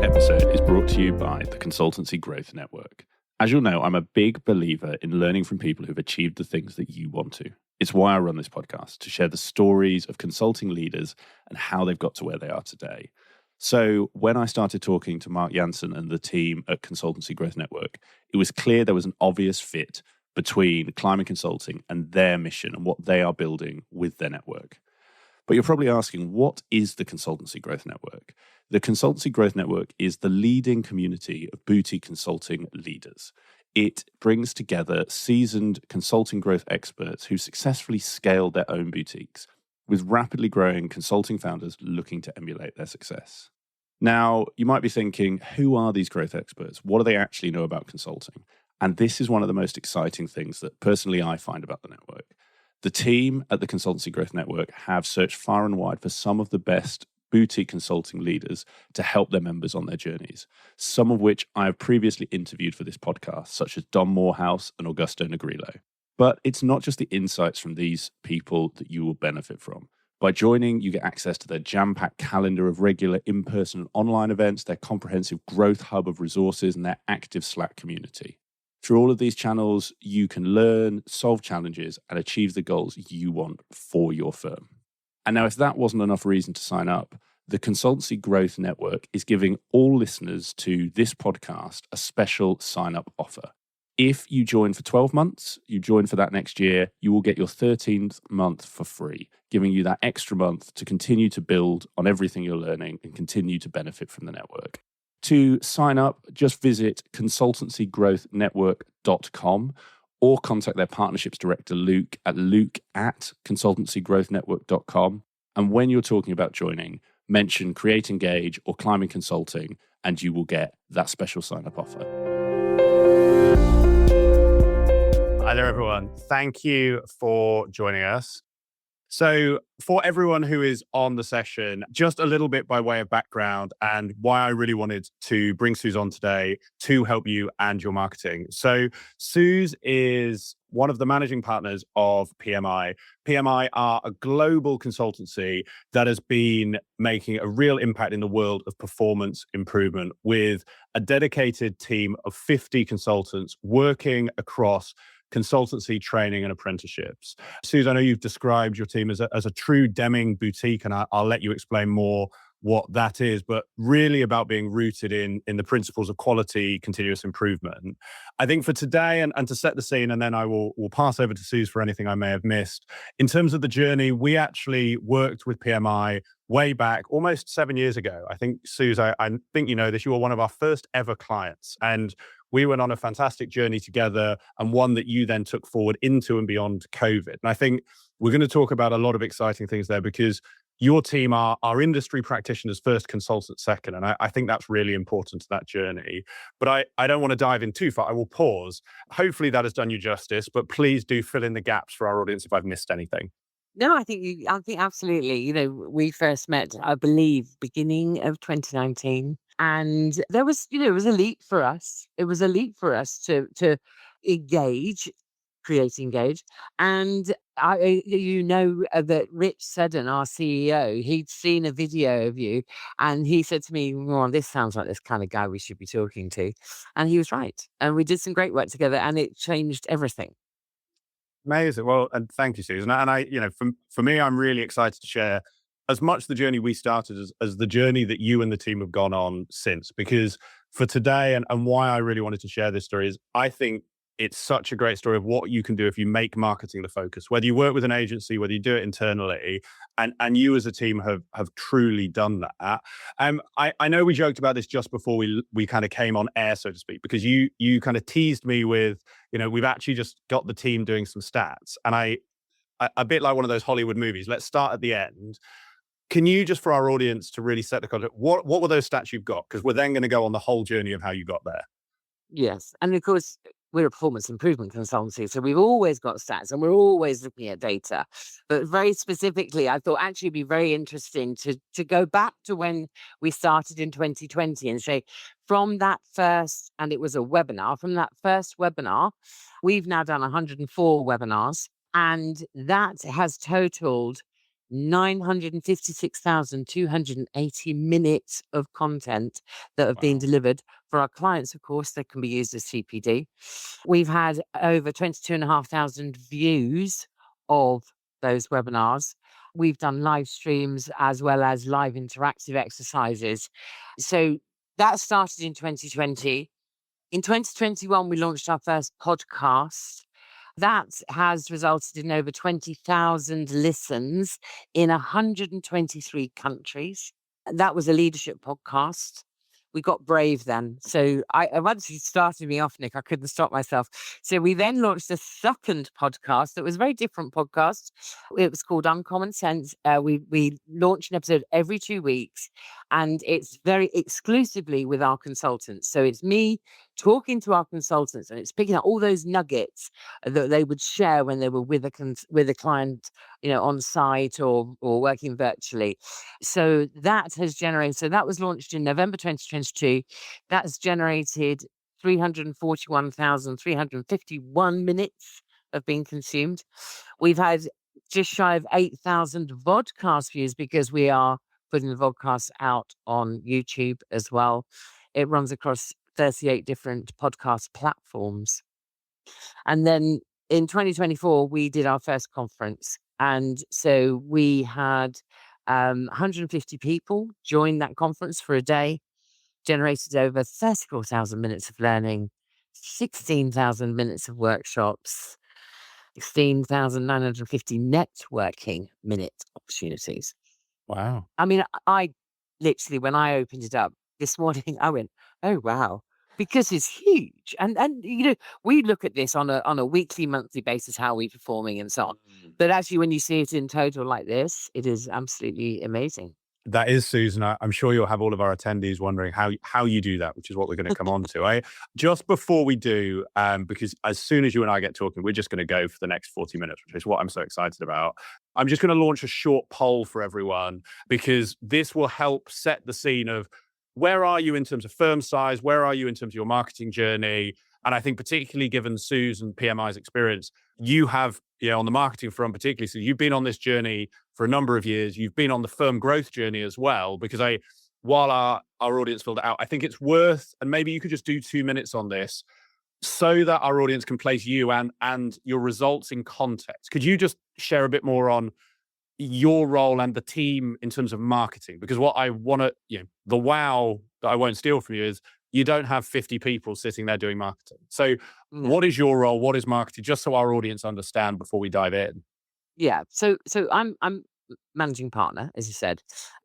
episode is brought to you by the Consultancy Growth Network. As you'll know, I'm a big believer in learning from people who've achieved the things that you want to. It's why I run this podcast, to share the stories of consulting leaders and how they've got to where they are today. So when I started talking to Mark Jansen and the team at Consultancy Growth Network, it was clear there was an obvious fit between Climate Consulting and their mission and what they are building with their network. But you're probably asking, what is the Consultancy Growth Network? The Consultancy Growth Network is the leading community of boutique consulting leaders. It brings together seasoned consulting growth experts who successfully scaled their own boutiques, with rapidly growing consulting founders looking to emulate their success. Now, you might be thinking, who are these growth experts? What do they actually know about consulting? And this is one of the most exciting things that personally I find about the network. The team at the Consultancy Growth Network have searched far and wide for some of the best boutique consulting leaders to help their members on their journeys, some of which I have previously interviewed for this podcast, such as Don Morehouse and Augusto Negrillo. But it's not just the insights from these people that you will benefit from. By joining, you get access to their jam-packed calendar of regular in-person and online events, their comprehensive growth hub of resources, and their active Slack community. Through all of these channels, you can learn, solve challenges, and achieve the goals you want for your firm. And now, if that wasn't enough reason to sign up, the Consultancy Growth Network is giving all listeners to this podcast a special sign-up offer. If you join for 12 months, you join for that next year, you will get your 13th month for free, giving you that extra month to continue to build on everything you're learning and continue to benefit from the network. To sign up, just visit consultancygrowthnetwork.com or contact their partnerships director, Luke at consultancygrowthnetwork.com. And when you're talking about joining, mention Create Engage or Climate Consulting, and you will get that special sign-up offer. Hi there, everyone. Thank you for joining us. So for everyone who is on the session, just a little bit by way of background and why I really wanted to bring Suze on today to help you and your marketing. So Suze is one of the managing partners of PMI. PMI are a global consultancy that has been making a real impact in the world of performance improvement, with a dedicated team of 50 consultants working across consultancy, training, and apprenticeships. Suze, I know you've described your team as a true Deming boutique, and I'll let you explain more what that is, but really about being rooted in the principles of quality, continuous improvement. I think for today, and to set the scene, and then I will pass over to Suze for anything I may have missed. In terms of the journey, we actually worked with PMI way back, almost 7 years ago. I think, Suze, I think you know this, you were one of our first ever clients. And we went on a fantastic journey together, and one that you then took forward into and beyond COVID. And I think we're going to talk about a lot of exciting things there, because your team are industry practitioners first, consultants second. And I think that's really important to that journey. But I don't want to dive in too far. I will pause. Hopefully that has done you justice, but please do fill in the gaps for our audience if I've missed anything. No, I think absolutely. We first met, I believe, beginning of 2019, and there was, it was a leap for us. It was a leap for us to engage, create engage, and that Rich Seddon, our CEO, he'd seen a video of you, and he said to me, "Well, this sounds like this kind of guy we should be talking to," and he was right. And we did some great work together, and it changed everything. Amazing. Well, and thank you, Susan. And for me, I'm really excited to share as much the journey we started as the journey that you and the team have gone on since. Because for today, and why I really wanted to share this story is, I think it's such a great story of what you can do if you make marketing the focus, whether you work with an agency, whether you do it internally, and you as a team have truly done that. I know we joked about this just before we kind of came on air, so to speak, because you kind of teased me with, we've actually just got the team doing some stats, and a bit like one of those Hollywood movies. Let's start at the end. Can you, just for our audience to really set the context, what were those stats you've got? Because we're then going to go on the whole journey of how you got there. Yes. And of course, we're a performance improvement consultancy, so we've always got stats and we're always looking at data. But very specifically, I thought actually it'd be very interesting to go back to when we started in 2020 and say, from that first, and it was a webinar, from that first webinar, we've now done 104 webinars, and that has totaled 956,280 minutes of content that have been Wow. delivered. For our clients, of course, they can be used as CPD. We've had over 22,500 views of those webinars. We've done live streams as well as live interactive exercises. So that started in 2020. In 2021, we launched our first podcast. That has resulted in over 20,000 listens in 123 countries. That was a leadership podcast. We got brave then. So once you started me off, Nick, I couldn't stop myself. So we then launched a second podcast that was a very different podcast. It was called Uncommon Sense. We launched an episode every 2 weeks, and it's very exclusively with our consultants. So it's me talking to our consultants, and it's picking up all those nuggets that they would share when they were with a client, on site or working virtually. So that has generated. So that was launched in November 2022. That's generated 341,351 minutes of being consumed. We've had just shy of 8,000 vodcast views because we are putting the vodcast out on YouTube as well. It runs across 38 different podcast platforms. And then in 2024, we did our first conference. And so we had 150 people join that conference for a day, generated over 34,000 minutes of learning, 16,000 minutes of workshops, 16,950 networking minute opportunities. Wow. I mean, I literally, when I opened it up this morning, I went, oh, wow, because it's huge. And we look at this on a weekly, monthly basis, how we're performing and so on. But actually, when you see it in total like this, it is absolutely amazing. That is, Susan. I'm sure you'll have all of our attendees wondering how you do that, which is what we're going to come on to. Just before we do, because as soon as you and I get talking, we're just going to go for the next 40 minutes, which is what I'm so excited about. I'm just going to launch a short poll for everyone, because this will help set the scene of where are you in terms of firm size, where are you in terms of your marketing journey. And I think particularly given Susan PMI's experience, you have, on the marketing front particularly, so you've been on this journey for a number of years. You've been on the firm growth journey as well, because while our audience filled it out, I think it's worth, and maybe you could just do 2 minutes on this so that our audience can place you and your results in context. Could you just share a bit more on your role and the team in terms of marketing? Because what I want to, the wow that I won't steal from you is you don't have 50 people sitting there doing marketing. So what is your role? What is marketing? Just so our audience understand before we dive in. Yeah. So I'm managing partner, as you said.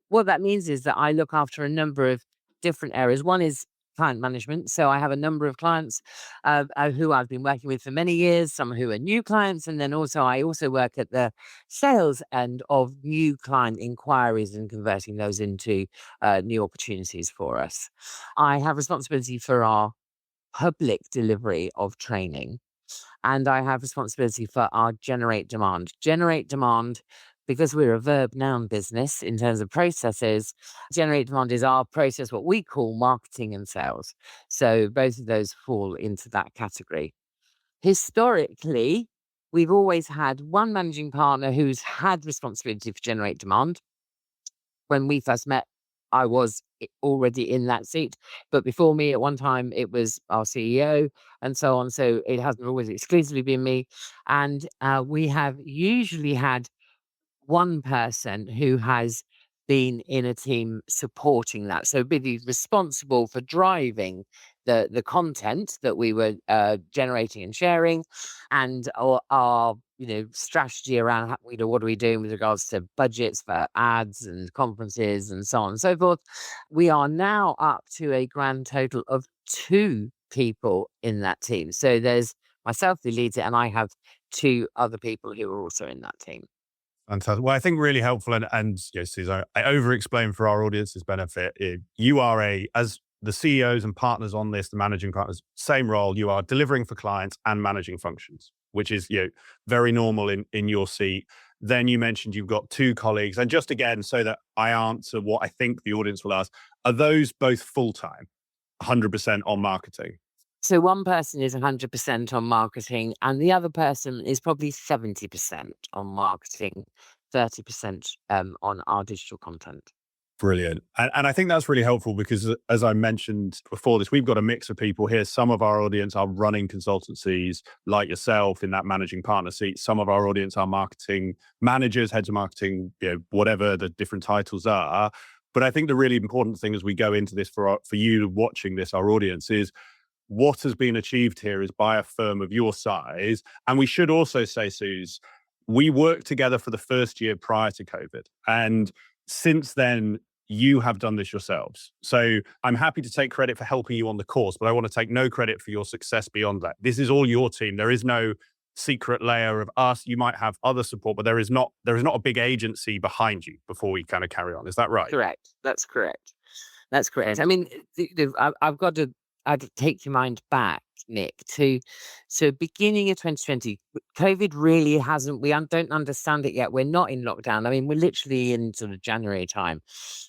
What that means is that I look after a number of different areas. One is client management. So I have a number of clients who I've been working with for many years, some who are new clients. And then I also work at the sales end of new client inquiries and converting those into new opportunities for us. I have responsibility for our public delivery of training, and I have responsibility for our generate demand. Generate demand, because we're a verb noun business in terms of processes, generate demand is our process, what we call marketing and sales. So both of those fall into that category. Historically, we've always had one managing partner who's had responsibility for generate demand. When we first met, I was already in that seat, but before me at one time it was our CEO and so on. So it hasn't always exclusively been me. And we have usually had one person who has been in a team supporting that. So be responsible for driving the content that we were generating and sharing, and our strategy around what are we doing with regards to budgets for ads and conferences and so on and so forth. We are now up to a grand total of 2 people in that team. So there's myself who leads it, and I have 2 other people who are also in that team. Fantastic. Well, I think really helpful. And Susan, I over-explain for our audience's benefit. You are as the CEOs and partners on this, the managing partners, same role. You are delivering for clients and managing functions, which is very normal in your seat. Then you mentioned you've got 2 colleagues. And just again, so that I answer what I think the audience will ask, are those both full-time, 100% on marketing? So one person is 100% on marketing, and the other person is probably 70% on marketing, 30% on our digital content. Brilliant. And I think that's really helpful because, as I mentioned before this, we've got a mix of people here. Some of our audience are running consultancies like yourself in that managing partner seat. Some of our audience are marketing managers, heads of marketing, whatever the different titles are. But I think the really important thing as we go into this for you watching this, our audience, is what has been achieved here is by a firm of your size. And we should also say, Suze, we worked together for the first year prior to COVID. And since then, you have done this yourselves. So I'm happy to take credit for helping you on the course, but I want to take no credit for your success beyond that. This is all your team. There is no secret layer of us. You might have other support, but there is not a big agency behind you before we kind of carry on. Is that right? Correct. That's correct. That's correct. I mean, I've got to take your mind back, Nick, to beginning of 2020. COVID really hasn't, don't understand it yet. We're not in lockdown. I mean, we're literally in sort of January time.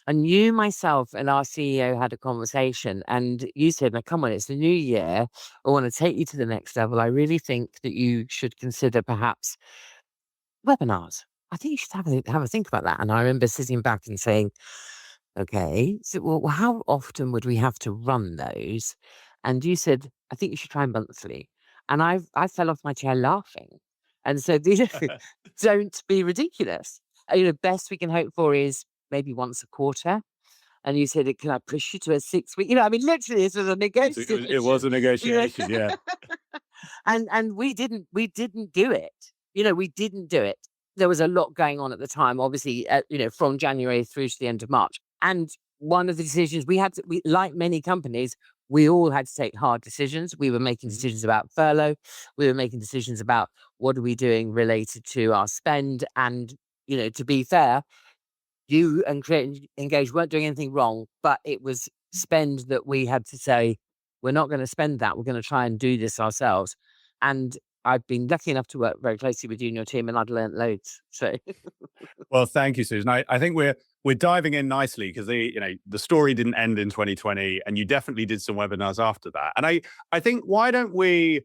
And you, myself, and our CEO had a conversation, and you said, "Now, come on, it's the new year. I want to take you to the next level. I really think that you should consider perhaps webinars. I think you should have a think about that." And I remember sitting back and saying, "Okay, so well, how often would we have to run those?" And you said, "I think you should try monthly." And I fell off my chair laughing. And so don't be ridiculous. Best we can hope for is maybe once a quarter. And you said, "Can I push you to a 6 week?" I mean, literally, this was a negotiation. It was a negotiation, yeah. And we didn't do it. We didn't do it. There was a lot going on at the time, obviously, from January through to the end of March. And one of the decisions we like many companies, we all had to take hard decisions. We were making decisions about furlough. We were making decisions about what are we doing related to our spend. And, to be fair, you and Create Engage weren't doing anything wrong, but it was spend that we had to say, we're not going to spend that. We're going to try and do this ourselves. And I've been lucky enough to work very closely with you and your team, and I've learned loads. So, well, thank you, Susan. I think we're diving in nicely because the story didn't end in 2020, and you definitely did some webinars after that. And I think why don't we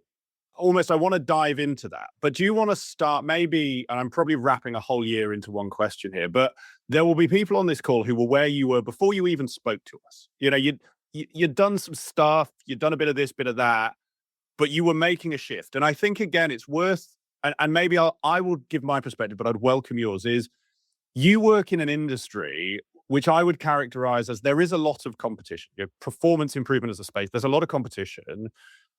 I want to dive into that, but do you want to start maybe? And I'm probably wrapping a whole year into one question here, but there will be people on this call who were where you were before you even spoke to us. You'd done some stuff, you'd done a bit of this, bit of that, but you were making a shift. And I think, again, it's worth, and maybe I will give my perspective, but I'd welcome yours, is you work in an industry which I would characterize as there is a lot of competition. Performance improvement as a space, there's a lot of competition.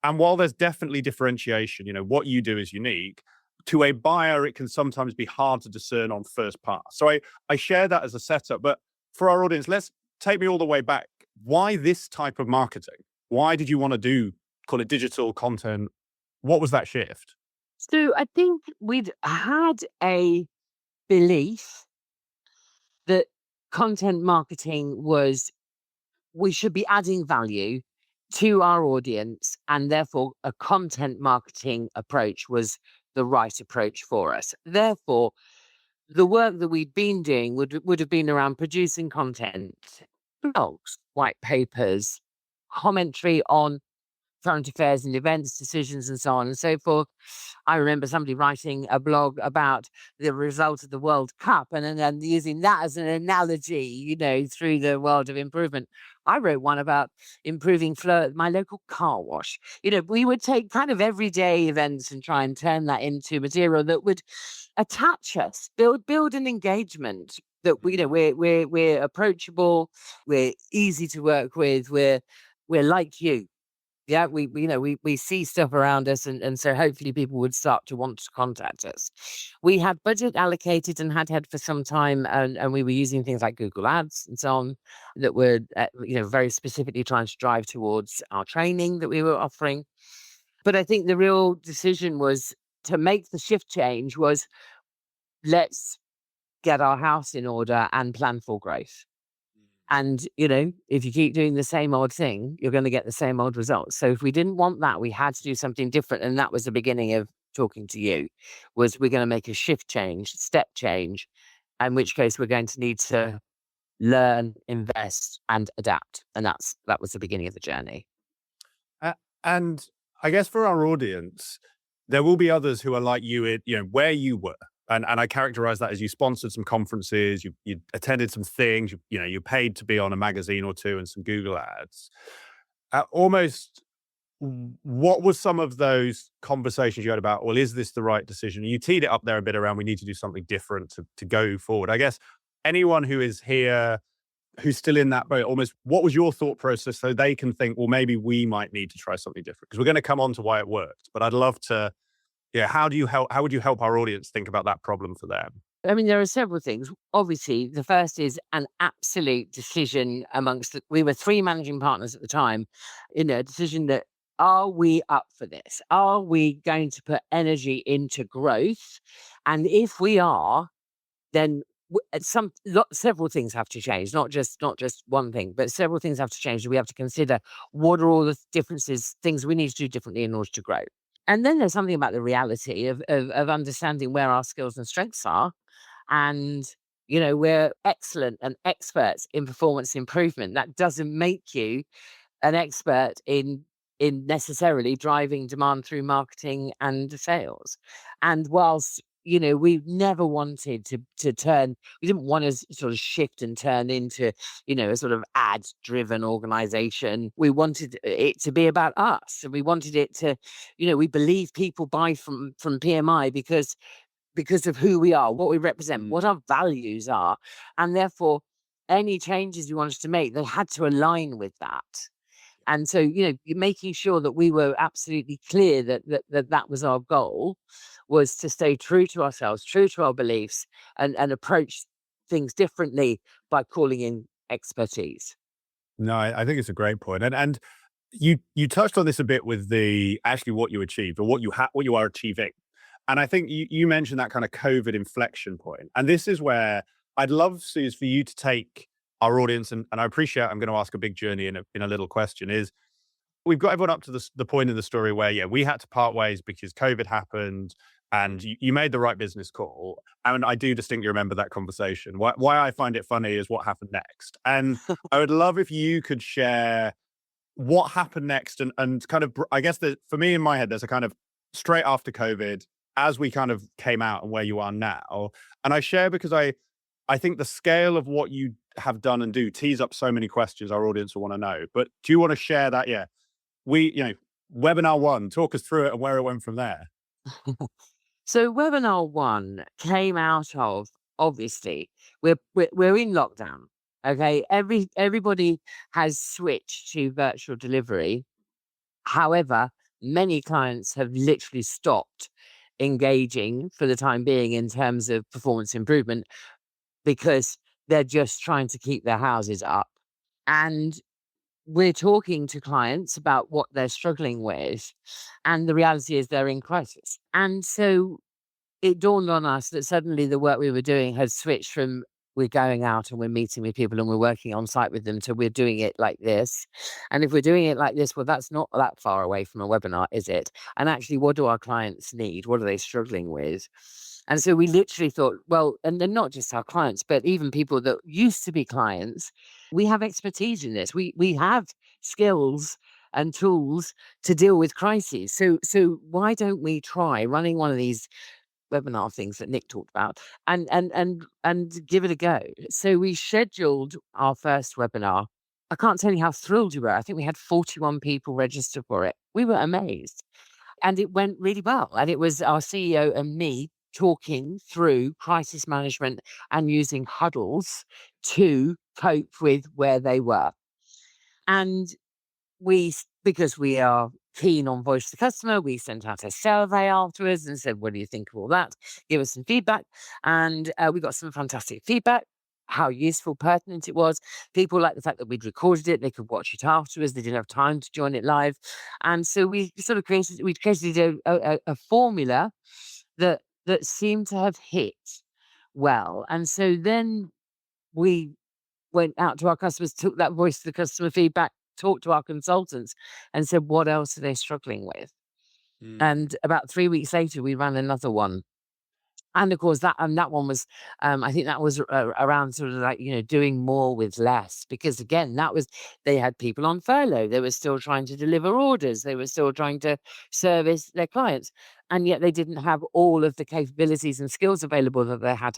And while there's definitely differentiation, what you do is unique, to a buyer, it can sometimes be hard to discern on first pass. So I share that as a setup, but for our audience, let's take me all the way back. Why this type of marketing? Why did you want to call it digital content? What was that shift? So I think we'd had a belief that content marketing we should be adding value to our audience, and therefore a content marketing approach was the right approach for us. Therefore, the work that we'd been doing would have been around producing content, blogs, white papers, commentary on current affairs and events, decisions, and so on and so forth. I remember somebody writing a blog about the result of the World Cup and then using that as an analogy, through the world of improvement. I wrote one about improving flow at my local car wash. We would take kind of everyday events and try and turn that into material that would attach us, build an engagement that we're approachable, we're easy to work with, we're like you. Yeah, we see stuff around us, and so hopefully people would start to want to contact us. We had budget allocated and had for some time, and we were using things like Google Ads and so on that were very specifically trying to drive towards our training that we were offering. But I think the real decision was to make the shift change was, let's get our house in order and plan for growth. And, if you keep doing the same old thing, you're going to get the same old results. So if we didn't want that, we had to do something different. And that was the beginning of talking to you, was we're going to make a step change, in which case we're going to need to learn, invest, and adapt. And that was the beginning of the journey. And I guess for our audience, there will be others who are like you, where you were. And I characterize that as you sponsored some conferences, you attended some things, you paid to be on a magazine or two and some Google ads. Almost, what was some of those conversations you had about, well, is this the right decision? You teed it up there a bit around, we need to do something different to go forward. I guess anyone who is here, who's still in that boat, almost, what was your thought process so they can think, well, maybe we might need to try something different? Because we're going to come on to why it worked. But I'd love to, how would you help our audience think about that problem for them? I mean, there are several things. Obviously, the first is an absolute decision we were three managing partners at the time, a decision that, are we up for this? Are we going to put energy into growth? And if we are, then several things have to change, not just one thing, but several things have to change. We have to consider what are all the things we need to do differently in order to grow. And then there's something about the reality of understanding where our skills and strengths are. And, we're excellent and experts in performance improvement. That doesn't make you an expert in necessarily driving demand through marketing and sales. And whilst, we never wanted to turn, we didn't want to sort of shift and turn into, a sort of ad-driven organization. We wanted it to be about us. And we wanted it to, we believe people buy from PMI because of who we are, what we represent, what our values are. And therefore, any changes we wanted to make, they had to align with that. And so, making sure that we were absolutely clear that was our goal, was to stay true to ourselves, true to our beliefs, and approach things differently by calling in expertise. No, I think it's a great point. And you touched on this a bit with what you achieved or what you are achieving. And I think you mentioned that kind of COVID inflection point. And this is where I'd love, Suze, for you to take our audience, and I appreciate I'm going to ask a big journey in a little question, is we've got everyone up to the point in the story where, we had to part ways because COVID happened and you made the right business call. And I do distinctly remember that conversation. Why I find it funny is what happened next. And I would love if you could share what happened next and kind of, I guess that for me in my head, there's a kind of straight after COVID, as we kind of came out and where you are now. And I share because I think the scale of what you have done and do tees up so many questions our audience will want to know. But do you want to share that? Yeah. Webinar 1, talk us through it and where it went from there. So webinar 1 came out of, obviously, we're in lockdown. Okay. Everybody has switched to virtual delivery. However, many clients have literally stopped engaging for the time being in terms of performance improvement because they're just trying to keep their houses up. And we're talking to clients about what they're struggling with. And the reality is they're in crisis. And so it dawned on us that suddenly the work we were doing had switched from we're going out and we're meeting with people and we're working on site with them to we're doing it like this. And if we're doing it like this, well, that's not that far away from a webinar, is it? And actually, what do our clients need? What are they struggling with? And so we literally thought, well, and then not just our clients, but even people that used to be clients, we have expertise in this. We have skills and tools to deal with crises. So why don't we try running one of these webinar things that Nick talked about and give it a go? So we scheduled our first webinar. I can't tell you how thrilled we were. I think we had 41 people register for it. We were amazed. And it went really well. And it was our CEO and me talking through crisis management and using huddles to cope with where they were. And because we are keen on voice of the customer, we sent out a survey afterwards and said, what do you think of all that? Give us some feedback. And we got some fantastic feedback, how useful, pertinent it was. People liked the fact that we'd recorded it. They could watch it afterwards. They didn't have time to join it live. And so we created a formula that seemed to have hit well. And so then we went out to our customers, took that voice of the customer feedback, talked to our consultants and said, what else are they struggling with? And about 3 weeks later, we ran another one. And of course, that one was, I think that was around sort of like, doing more with less, because again, they had people on furlough. They were still trying to deliver orders. They were still trying to service their clients. And yet they didn't have all of the capabilities and skills available that they had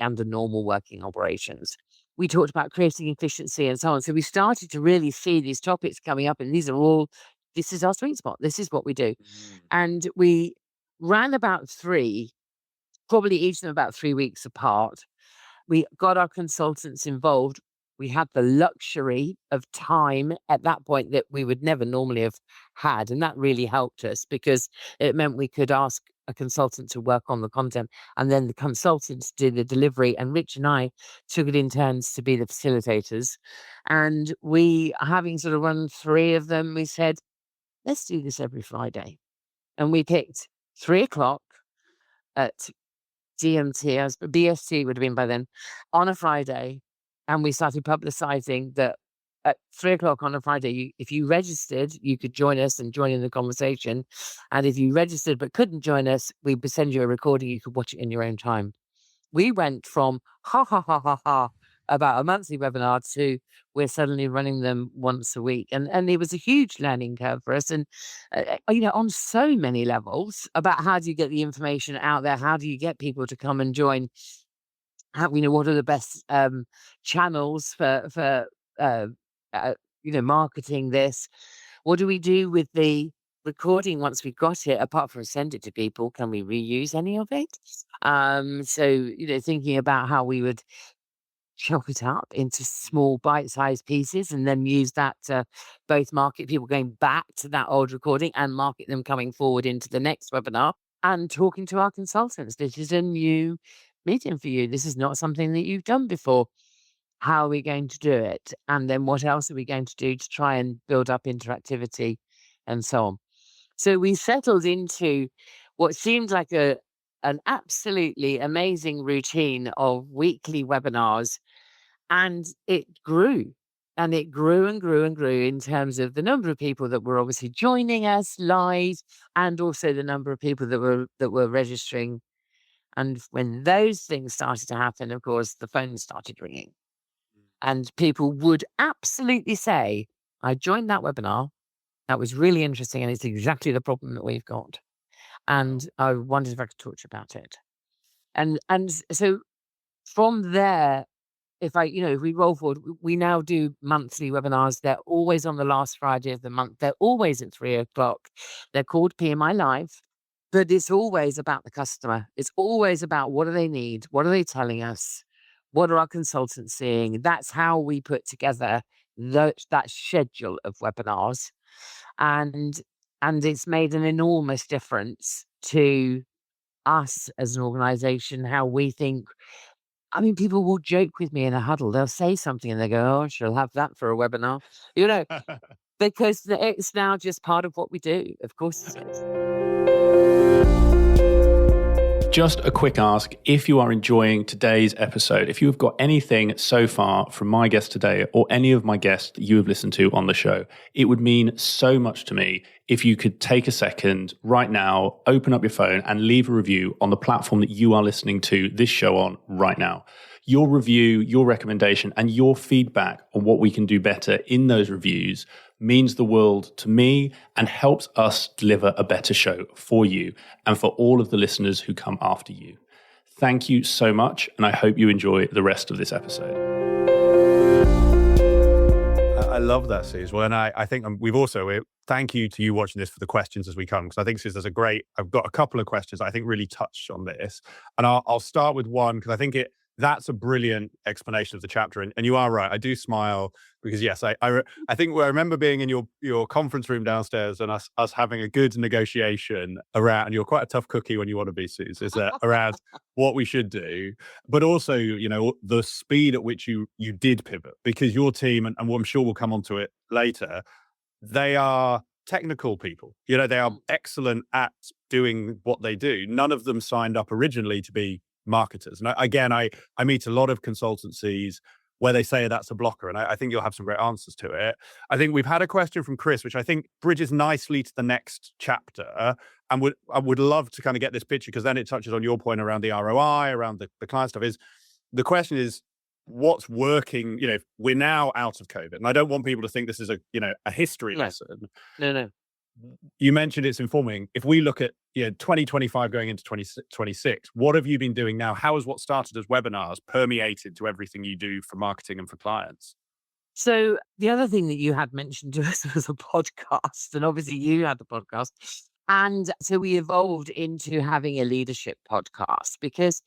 under normal working operations. We talked about creating efficiency and so on. So we started to really see these topics coming up, and this is our sweet spot. This is what we do. And we ran about three, probably each of them about 3 weeks apart. We got our consultants involved. We had the luxury of time at that point that we would never normally have had. And that really helped us, because it meant we could ask a consultant to work on the content, and then the consultants did the delivery. And Rich and I took it in turns to be the facilitators. And we, having sort of run 3 of them, we said, let's do this every Friday. And we picked 3 o'clock at GMT, BST would have been by then, on a Friday. And we started publicizing that at 3 o'clock on a Friday, if you registered, you could join us and join in the conversation. And if you registered but couldn't join us, we would send you a recording. You could watch it in your own time. We went from ha ha ha ha ha about a monthly webinar to we're suddenly running them once a week. And it was a huge learning curve for us. And, on so many levels, about how do you get the information out there? How do you get people to come and join? What are the best channels for marketing this? What do we do with the recording once we got it? Apart from send it to people, can we reuse any of it? So thinking about how we would chop it up into small bite-sized pieces, and then use that to both market people going back to that old recording and market them coming forward into the next webinar, and talking to our consultants. This is a new medium for you. This is not something that you've done before. How are we going to do it? And then what else are we going to do to try and build up interactivity and so on? So we settled into what seemed like an absolutely amazing routine of weekly webinars. And it grew. And it grew and grew and grew in terms of the number of people that were obviously joining us live, and also the number of people that were registering. And when those things started to happen, of course, the phone started ringing. And people would absolutely say, I joined that webinar. That was really interesting. And it's exactly the problem that we've got. And I wondered if I could talk to you about it. And so from there, if we roll forward, we now do monthly webinars. They're always on the last Friday of the month. They're always at 3 o'clock. They're called PMI Live, but it's always about the customer. It's always about what do they need? What are they telling us? What are our consultants seeing? That's how we put together that schedule of webinars. And it's made an enormous difference to us as an organization, how we think. I mean, people will joke with me in a huddle. They'll say something and they go, oh, she'll have that for a webinar, because it's now just part of what we do. Of course it is. Just a quick ask, if you are enjoying today's episode, if you have got anything so far from my guest today or any of my guests that you have listened to on the show, it would mean so much to me if you could take a second right now, open up your phone and leave a review on the platform that you are listening to this show on right now. Your review, your recommendation, and your feedback on what we can do better in those reviews means the world to me and helps us deliver a better show for you and for all of the listeners who come after you. Thank you so much, and I hope you enjoy the rest of this episode. I love that, Sus. Well, and I think thank you to you watching this for the questions as we come, because I think, Sus, I've got a couple of questions I think really touched on this. And I'll start with one, because I think that's a brilliant explanation of the chapter. And you are right. I do smile because, yes, I think I remember being in your conference room downstairs and us having a good negotiation around, and you're quite a tough cookie when you want to be, Sus, is that around what we should do, but also, the speed at which you did pivot, because your team, and I'm sure we'll come onto it later, they are technical people. They are excellent at doing what they do. None of them signed up originally to be marketers. And I meet a lot of consultancies where they say that's a blocker. And I think you'll have some great answers to it. I think we've had a question from Chris, which I think bridges nicely to the next chapter. and I would love to kind of get this picture, because then it touches on your point around the ROI, around the client stuff. Is the question is what's working? We're now out of COVID, and I don't want people to think this is a history No, lesson. no. You mentioned it's informing. If we look at 2025 going into 2026, what have you been doing now? How has what started as webinars permeated to everything you do for marketing and for clients? So the other thing that you had mentioned to us was a podcast, and obviously you had the podcast. And so we evolved into having a leadership podcast because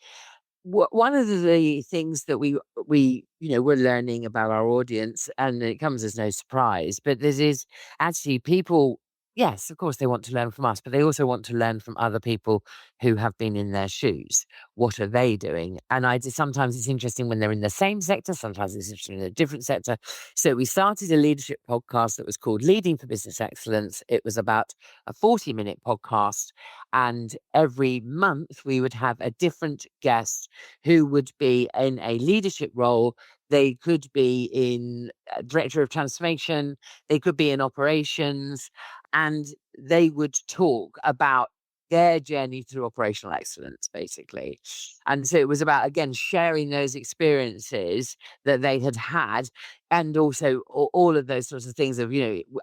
one of the things that we we're learning about our audience, and it comes as no surprise, but this is actually people. Yes, of course they want to learn from us, but they also want to learn from other people who have been in their shoes. What are they doing? And sometimes it's interesting when they're in the same sector, sometimes it's interesting in a different sector. So we started a leadership podcast that was called Leading for Business Excellence. It was about a 40-minute podcast, and every month we would have a different guest who would be in a leadership role. They could be in director of transformation, they could be in operations, and they would talk about their journey through operational excellence, basically. And so it was about, again, sharing those experiences that they had had, and also all of those sorts of things of,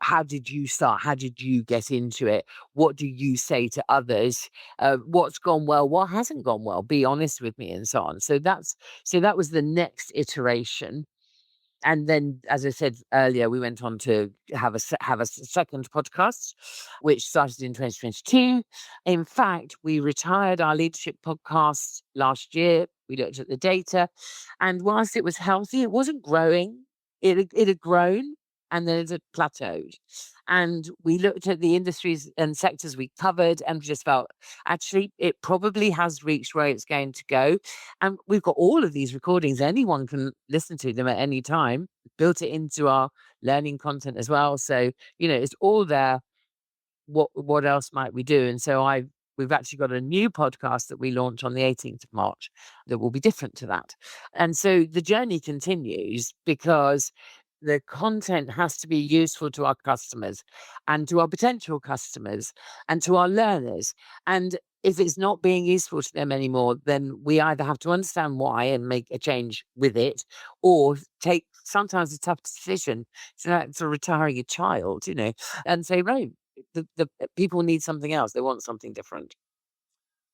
how did you start? How did you get into it? What do you say to others? What's gone well? What hasn't gone well? Be honest with me, and so on. So that was the next iteration. And then, as I said earlier, we went on to have a second podcast, which started in 2022. In fact, we retired our leadership podcast last year. We looked at the data, and whilst it was healthy, it wasn't growing. It had grown, and then it had plateaued. And we looked at the industries and sectors we covered, and just felt actually it probably has reached where it's going to go. And we've got all of these recordings; anyone can listen to them at any time. Built it into our learning content as well, so it's all there. What else might we do? And so we've actually got a new podcast that we launch on the 18th of March that will be different to that. And so the journey continues, because the content has to be useful to our customers and to our potential customers and to our learners. And if it's not being useful to them anymore, then we either have to understand why and make a change with it, or take sometimes a tough decision to retiring a child, and say, right, the people need something else. They want something different.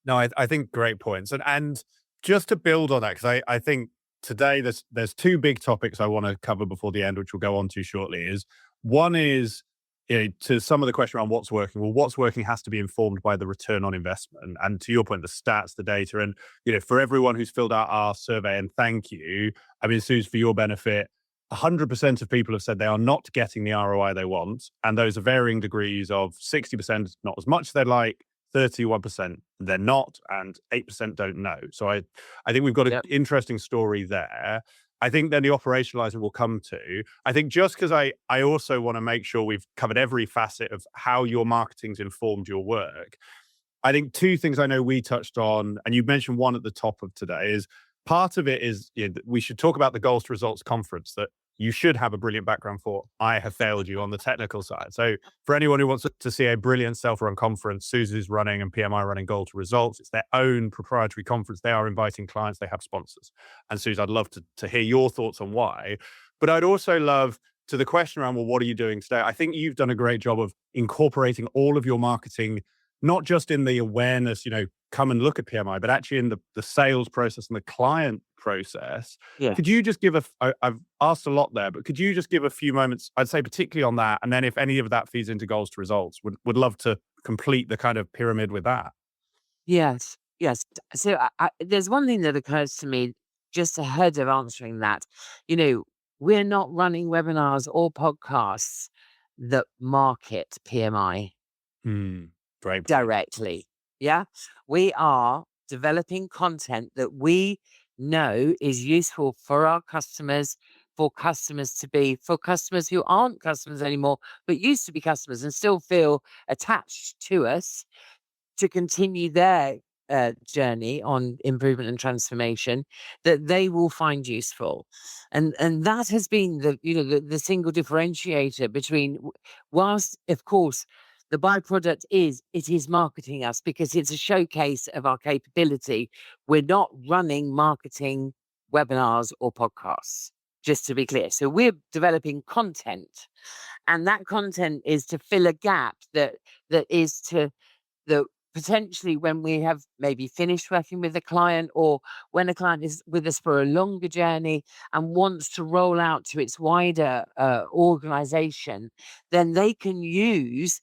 No, I think great points. And just to build on that, because I think today there's two big topics I want to cover before the end, which we'll go on to shortly. Is one is to some of the question around what's working. Well, what's working has to be informed by the return on investment. And to your point, the stats, the data, and for everyone who's filled out our survey, and thank you. I mean, Suze, for your benefit, 100% of people have said they are not getting the ROI they want, and those are varying degrees of 60% not as much as they'd like, 31% they're not, and 8% don't know. So I think we've got an Yep. interesting story there. I think then the operationalizing will come to. I think just because I also want to make sure we've covered every facet of how your marketing's informed your work. I think two things I know we touched on, and you mentioned one at the top of today, is part of it is we should talk about the Goals to Results conference that you should have a brilliant background for. I have failed you on the technical side. So for anyone who wants to see a brilliant self-run conference, Susie's running and PMI running Goal to Results. It's their own proprietary conference. They are inviting clients. They have sponsors. And Suze, I'd love to hear your thoughts on why. But I'd also love, to the question around, well, what are you doing today? I think you've done a great job of incorporating all of your marketing, not just in the awareness, come and look at PMI, but actually in the sales process and the client process. Yeah. Could you just give I've asked a lot there, but could you just give a few moments, I'd say particularly on that, and then if any of that feeds into Goals to Results, would love to complete the kind of pyramid with that. Yes. So there's one thing that occurs to me just ahead of answering that. We're not running webinars or podcasts that market PMI Great point. directly. Yeah. We are developing content that we know is useful for our customers, for customers who aren't customers anymore, but used to be customers and still feel attached to us, to continue their journey on improvement and transformation, that they will find useful. And that has been the single differentiator between, whilst of course The byproduct is it is marketing us because it's a showcase of our capability. We're not running marketing webinars or podcasts, just to be clear. So we're developing content, and that content is to fill a gap that is to the potentially when we have maybe finished working with a client, or when a client is with us for a longer journey and wants to roll out to its wider organization, then they can use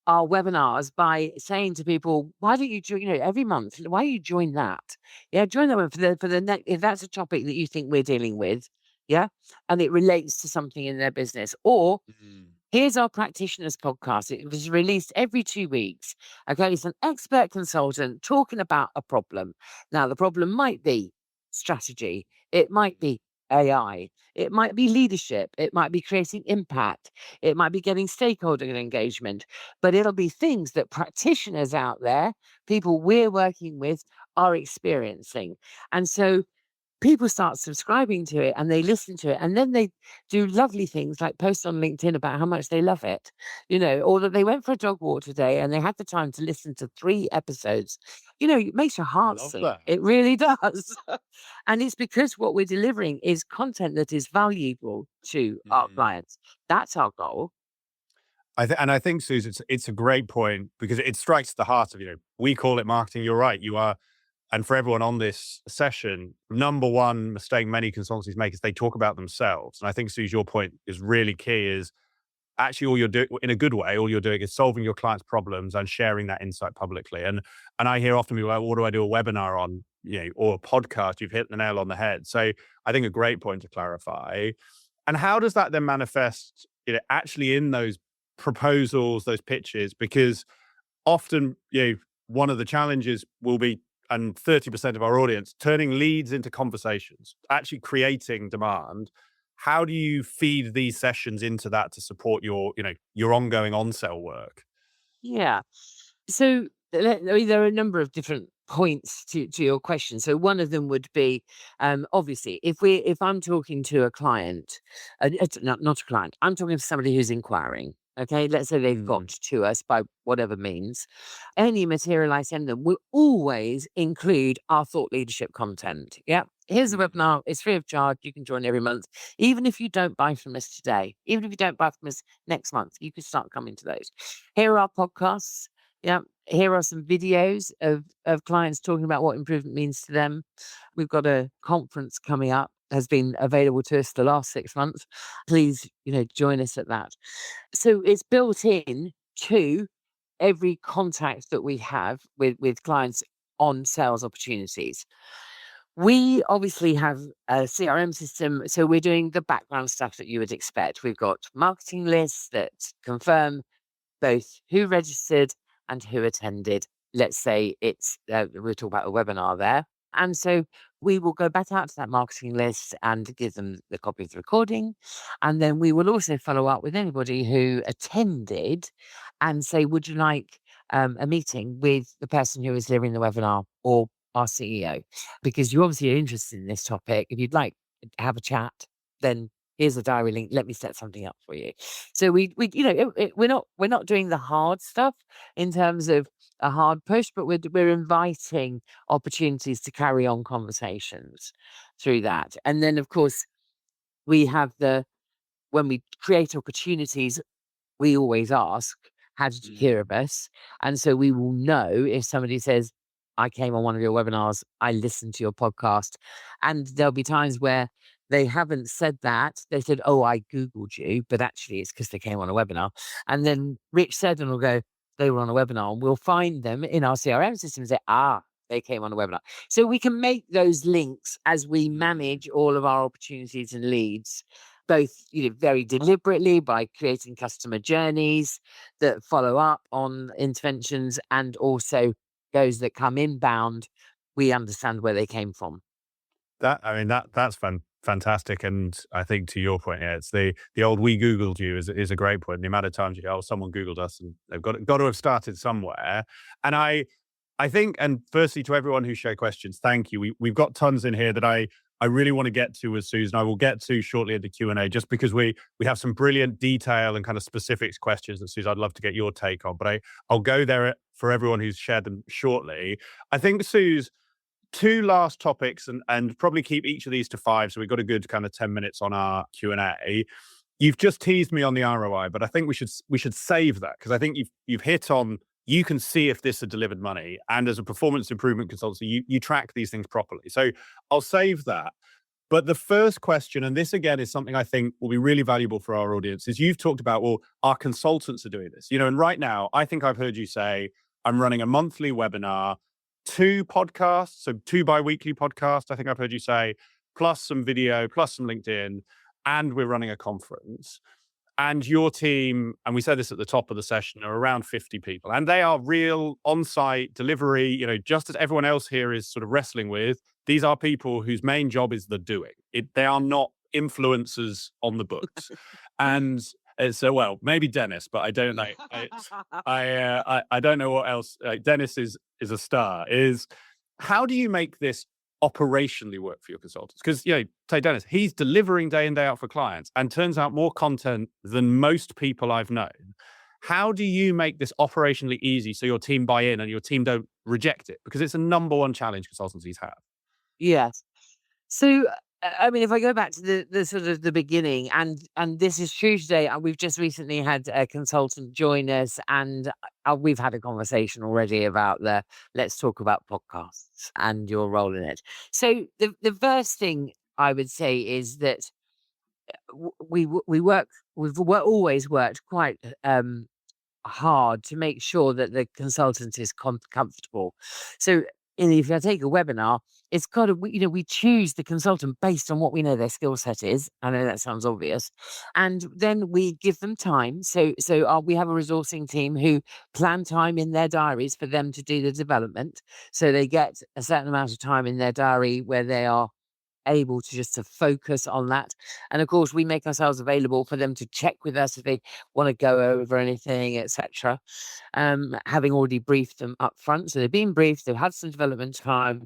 our webinars by saying to people, why don't you join, every month, why don't you join that? Yeah, join that one for the next, if that's a topic that you think we're dealing with, yeah, and it relates to something in their business. Or here's our practitioners podcast. It was released every 2 weeks. Okay, it's an expert consultant talking about a problem. Now, the problem might be strategy, it might be AI, it might be leadership, it might be creating impact, it might be getting stakeholder engagement, but it'll be things that practitioners out there, people we're working with, are experiencing. And so people start subscribing to it and they listen to it, and then they do lovely things like post on LinkedIn about how much they love it, or that they went for a dog walk today and they had the time to listen to 3 episodes. It makes your heart Love sing. that. It really does. And it's because what we're delivering is content that is valuable to our clients. That's our goal. I think, Suze, it's a great point because it strikes the heart of, we call it marketing. You're right. You are. And for everyone on this session, number one mistake many consultancies make is they talk about themselves. And I think, Suze, your point is really key, is actually all you're doing, in a good way, all you're doing is solving your clients' problems and sharing that insight publicly. And I hear often people like, what do I do a webinar on, or a podcast? You've hit the nail on the head. So I think a great point to clarify. And how does that then manifest, actually in those proposals, those pitches? Because often, one of the challenges will be, and 30% of our audience, turning leads into conversations, actually creating demand. How do you feed these sessions into that to support your ongoing on-sell work? Yeah. So there are a number of different points to your question. So one of them would be, obviously, if I'm talking to a client, it's not a client, I'm talking to somebody who's inquiring. Okay, let's say they've got to us by whatever means. Any materialized in them will always include our thought leadership content. Yeah. Here's a webinar. It's free of charge. You can join every month. Even if you don't buy from us today, even if you don't buy from us next month, you can start coming to those. Here are our podcasts. Yeah. Here are some videos of clients talking about what improvement means to them. We've got a conference coming up, has been available to us the last 6 months. Please, join us at that. So it's built in to every contact that we have with clients on sales opportunities. We obviously have a CRM system, so we're doing the background stuff that you would expect. We've got marketing lists that confirm both who registered and who attended. Let's say it's, we'll talk about a webinar there. And so we will go back out to that marketing list and give them the copy of the recording. And then we will also follow up with anybody who attended and say, would you like a meeting with the person who is delivering the webinar or our CEO? Because you obviously are interested in this topic. If you'd like to have a chat, then here's a diary link. Let me set something up for you. So we're not doing the hard stuff in terms of a hard push, but we're inviting opportunities to carry on conversations through that. And then, of course, we have when we create opportunities, we always ask, how did you hear of us? And so we will know if somebody says, I came on one of your webinars, I listened to your podcast. And there'll be times where they haven't said that. They said, oh, I Googled you, but actually it's because they came on a webinar. And then Rich Seddon will go, they were on a webinar, and we'll find them in our CRM system and say, they came on a webinar. So we can make those links as we manage all of our opportunities and leads, both very deliberately by creating customer journeys that follow up on interventions, and also those that come inbound, we understand where they came from. That's fantastic. And I think to your point, it's the old "we Googled you" is a great point. The amount of times someone Googled us, and they've got to have started somewhere. And I think, and firstly, to everyone who shared questions, thank you. We've got tons in here that I I really want to get to with Susan. I will get to shortly at the Q&A, just because we have some brilliant detail and kind of specifics questions that, Susan, I'd love to get your take on. But I'll go there for everyone who's shared them shortly. I think, Suze, two last topics, and probably keep each of these to 5. So we've got a good kind of 10 minutes on our Q&A. You've just teased me on the ROI, but I think we should save that, because I think you've hit on, you can see if this had delivered money. And as a performance improvement consultancy, you track these things properly. So I'll save that. But the first question, and this again is something I think will be really valuable for our audience, is you've talked about, well, our consultants are doing this, and right now, I think I've heard you say, I'm running a monthly webinar, 2 podcasts, so 2 bi-weekly podcasts, I think I've heard you say, plus some video, plus some LinkedIn, and we're running a conference. And your team, and we said this at the top of the session, are around 50 people. And they are real on-site delivery, just as everyone else here is sort of wrestling with. These are people whose main job is the doing. They are not influencers on the books. And so, well, maybe Dennis, but I don't know. I don't know what else. Dennis is a star. How do you make this operationally work for your consultants? Because, take Dennis, he's delivering day in, day out for clients, and turns out more content than most people I've known. How do you make this operationally easy so your team buy in and your team don't reject it? Because it's a number one challenge consultancies have. Yes. So, I mean, if I go back to the sort of the beginning, and this is true today, we've just recently had a consultant join us, and we've had a conversation already about let's talk about podcasts and your role in it. So the first thing I would say is that we've always worked quite hard to make sure that the consultant is comfortable. So if I take a webinar, it's got to, we choose the consultant based on what we know their skill set is. I know that sounds obvious. And then we give them time. So we have a resourcing team who plan time in their diaries for them to do the development. So they get a certain amount of time in their diary where they are able to just to focus on that. And of course, we make ourselves available for them to check with us if they want to go over anything, etc. Having already briefed them up front. So they've been briefed, they've had some development time.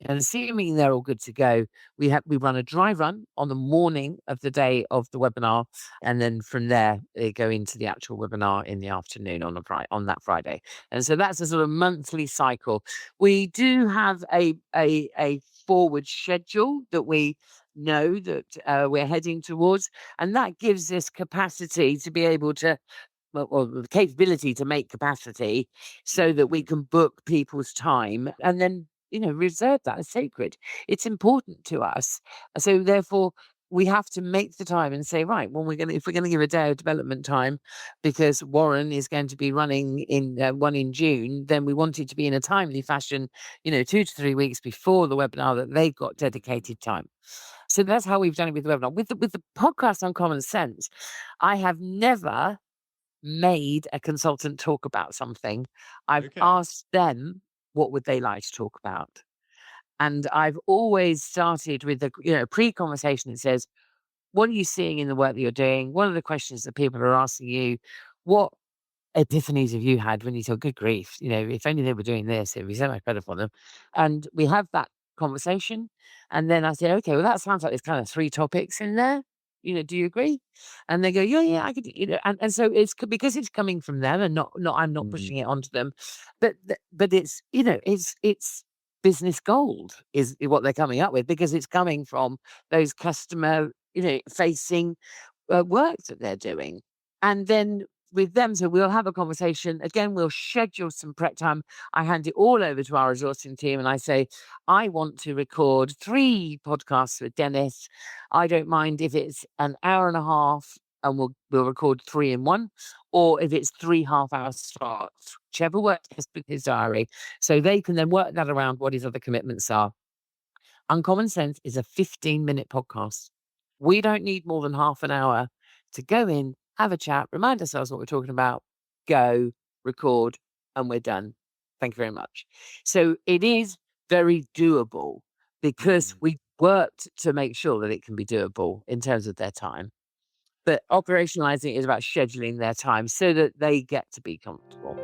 And assuming they're all good to go, we run a dry run on the morning of the day of the webinar, and then from there they go into the actual webinar in the afternoon on that Friday. And so that's a sort of monthly cycle. We do have a forward schedule that we know that we're heading towards, and that gives us capacity to be able to, or the capability to make capacity, so that we can book people's time and then reserve that as sacred. It's important to us. So therefore, we have to make the time and say, right, well, if we're going to give a day of development time, because Warren is going to be running one in June, then we want it to be in a timely fashion, 2 to 3 weeks before the webinar, that they've got dedicated time. So that's how we've done it with the webinar. With the podcast on Common Sense, I have never made a consultant talk about something. I've asked them, what would they like to talk about? And I've always started with a pre-conversation that says, what are you seeing in the work that you're doing? What are the questions that people are asking you? What epiphanies have you had when you thought, good grief, if only they were doing this, it would be so much better for them. And we have that conversation. And then I say, okay, well, that sounds like there's kind of 3 topics in there. Do you agree? And they go, yeah, I could, and so it's because it's coming from them, and not I'm not pushing it onto them, but it's, it's business gold is what they're coming up with, because it's coming from those customer, facing work that they're doing. And then with them, so we'll have a conversation again, we'll schedule some prep time. I hand it all over to our resourcing team, and I say, I want to record 3 podcasts with Dennis. I don't mind if it's an hour and a half and we'll record 3 in one, or if it's 3 half-hour slots, whichever works best with his diary. So they can then work that around what his other commitments are. Uncommon Sense is a 15-minute podcast. We don't need more than half an hour to go in, have a chat, remind ourselves what we're talking about, go, record, and we're done. Thank you very much. So it is very doable, because we worked to make sure that it can be doable in terms of their time. But operationalizing is about scheduling their time so that they get to be comfortable.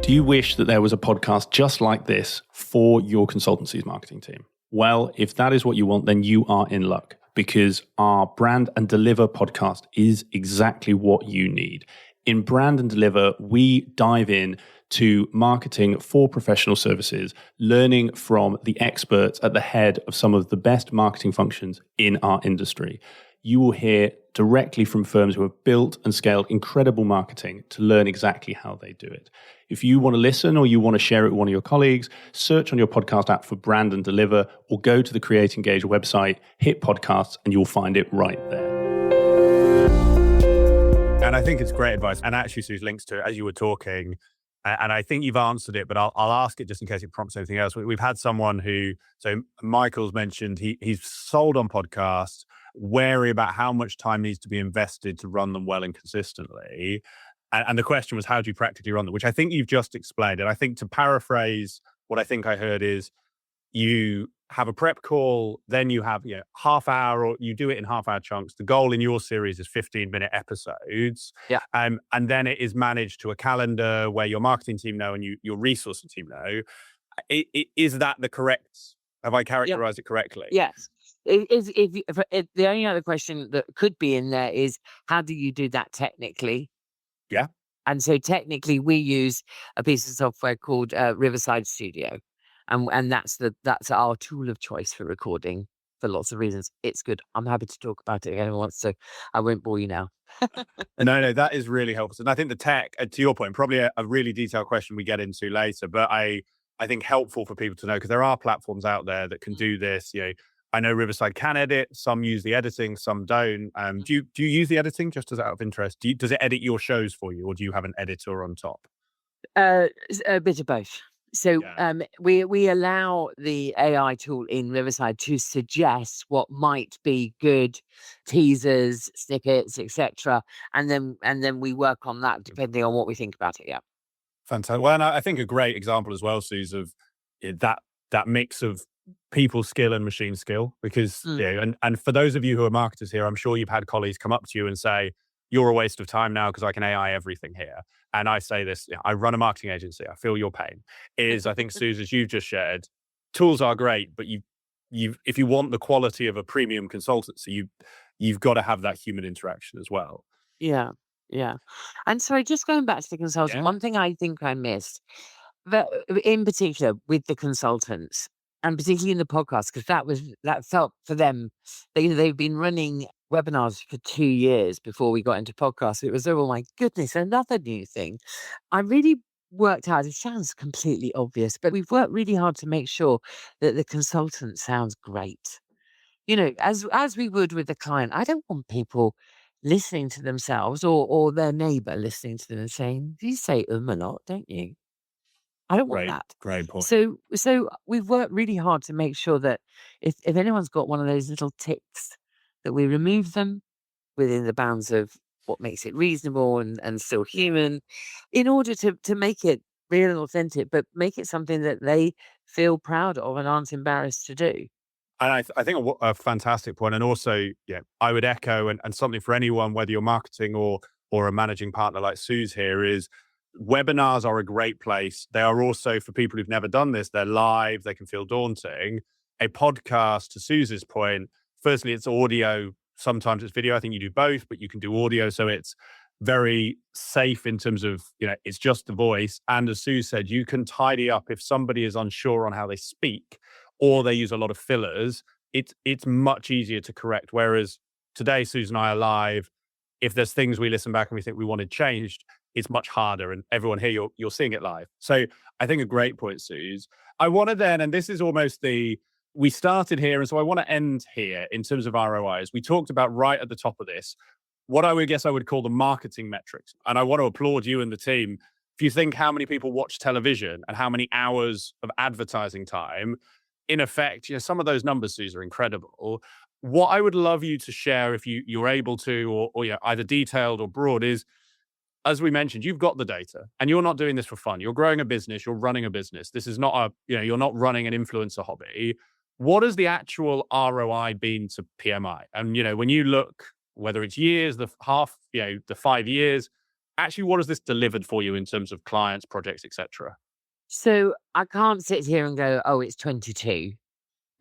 Do Do you wish that there was a podcast just like this for your consultancy's marketing team? Well, if that is what you want, then you are in luck, because our Brand and Deliver podcast is exactly what you need. In Brand and Deliver, we dive in to marketing for professional services, learning from the experts at the head of some of the best marketing functions in our industry. You will hear directly from firms who have built and scaled incredible marketing to learn exactly how they do it. If you want to listen or you want to share it with one of your colleagues, search on your podcast app for Brand and Deliver, or go to the Create Engage website, hit podcasts, and you'll find it right there. And I think it's great advice. And actually, Sue's links to it as you were talking. And I think you've answered it, but I'll ask it just in case it prompts anything else. We've had someone who, so Michael's mentioned he's sold on podcasts, wary about how much time needs to be invested to run them well and consistently. And the question was, how do you practically run them? Which I think you've just explained. And I think, to paraphrase what I think I heard, is you have a prep call, then you have half hour, or you do it in half-hour chunks. The goal in your series is 15-minute episodes. Yeah. And then it is managed to a calendar where your marketing team know and your resourcing team know. Is that the correct? Have I characterized it correctly? Yes. The only other question that could be in there is, how do you do that technically? Yeah. And so technically, we use a piece of software called Riverside Studio, and that's our tool of choice for recording for lots of reasons. It's good. I'm happy to talk about it if anyone wants to. I won't bore you now. No, that is really helpful. And I think the tech, to your point, probably a really detailed question we get into later, but I think helpful for people to know, because there are platforms out there that can do this. I know Riverside can edit. Some use the editing, some don't. Do you use the editing, just as out of interest? Does it edit your shows for you, or do you have an editor on top? A bit of both. So Yeah. we allow the AI tool in Riverside to suggest what might be good teasers, snippets, etc., and then we work on that depending on what we think about it. Yeah. Fantastic. Well, and I think a great example as well, Suze, of that mix of people skill and machine skill, because and for those of you who are marketers here, I'm sure you've had colleagues come up to you and say, "You're a waste of time now because I can AI everything here." And I say this, I run a marketing agency. I feel your pain. I think, Suze, as you've just shared, tools are great, but if you want the quality of a premium consultancy, you've got to have that human interaction as well. Yeah. Yeah. And sorry, just going back to the consultant, Yeah. one thing I think I missed, that in particular with the consultants, and particularly in the podcast, because that felt for them, they've been running webinars for 2 years before we got into podcasts. It was, oh my goodness, another new thing. I really worked hard. It sounds completely obvious, but we've worked really hard to make sure that the consultant sounds great. As we would with the client. I don't want people listening to themselves or their neighbor listening to them and saying, "You say a lot, don't you?" I don't want that. Great point. So we've worked really hard to make sure that if anyone's got one of those little ticks, that we remove them within the bounds of what makes it reasonable and still human, in order to make it real and authentic, but make it something that they feel proud of and aren't embarrassed to do. And I think a fantastic point. And also, I would echo, and something for anyone, whether you're marketing or a managing partner like Suze here, is webinars are a great place. They are also, for people who've never done this, they're live, they can feel daunting. A podcast, to Suze's point, firstly, it's audio. Sometimes it's video. I think you do both, but you can do audio. So it's very safe in terms of, it's just the voice. And as Suze said, you can tidy up if somebody is unsure on how they speak, or they use a lot of fillers. It's much easier to correct. Whereas today, Suze and I are live. If there's things we listen back and we think we wanted changed, it's much harder. And everyone here, you're seeing it live. So I think a great point, Suze. I want to then, and this is almost we started here, and so I want to end here in terms of ROIs. We talked about right at the top of this, what I would call the marketing metrics. And I want to applaud you and the team. If you think how many people watch television and how many hours of advertising time, in effect, some of those numbers, Suze, are incredible. What I would love you to share, if you're able to, or either detailed or broad, is, as we mentioned, you've got the data and you're not doing this for fun. You're growing a business, you're running a business. This is not you're not running an influencer hobby. What has the actual ROI been to PMI? And, when you look, whether it's years, the 5 years, actually, what has this delivered for you in terms of clients, projects, etc.? So I can't sit here and go, oh, it's 22.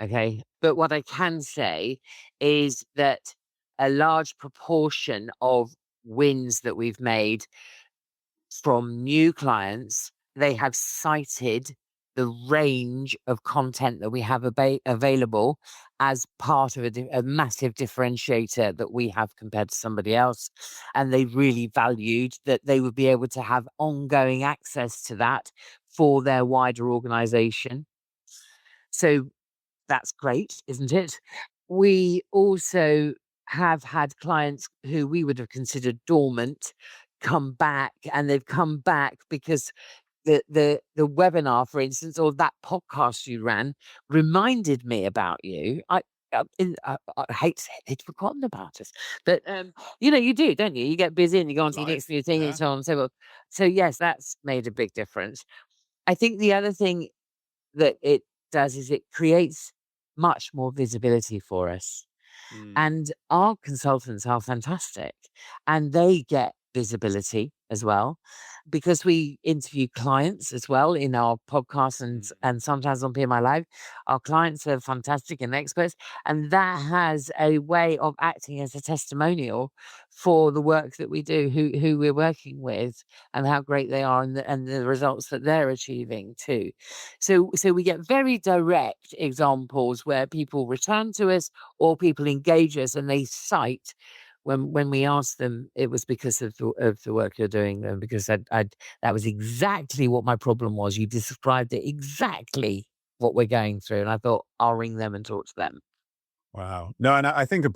Okay. But what I can say is that a large proportion of wins that we've made from new clients, they have cited the range of content that we have available as part of a massive differentiator that we have compared to somebody else. And they really valued that they would be able to have ongoing access to that for their wider organization. So that's great, isn't it? We also have had clients who we would have considered dormant come back, and they've come back because the webinar, for instance, or that podcast you ran reminded me about you. I hate forgotten about us, but you do, don't you? You get busy and you go on to your next Life, new thing and yeah. so on and so forth. So yes, that's made a big difference. I think the other thing that it does is it creates much more visibility for us. Mm, And our consultants are fantastic and they get visibility as well because we interview clients as well in our podcast mm, and sometimes on PMI Live. Our clients are fantastic and experts, and that has a way of acting as a testimonial for the work that we do, who we're working with, and how great they are, and the results that they're achieving too. So we get very direct examples where people return to us or people engage us and they cite when we ask them, it was because of the work you're doing, and because that was exactly what my problem was. You described it exactly what we're going through, and I thought I'll ring them and talk to them. wow. No, and I think some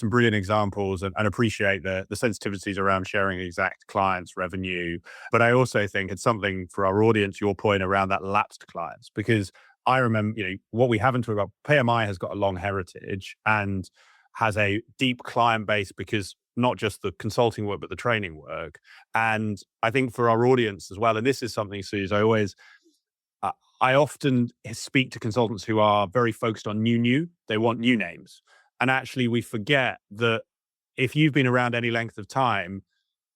brilliant examples, and appreciate the sensitivities around sharing exact clients, revenue. But I also think it's something for our audience, your point around that lapsed clients, because I remember, what we haven't talked about, PMI has got a long heritage and has a deep client base because not just the consulting work, but the training work. And I think for our audience as well, and this is something, Suze, I often speak to consultants who are very focused on new. They want new names. And actually, we forget that if you've been around any length of time,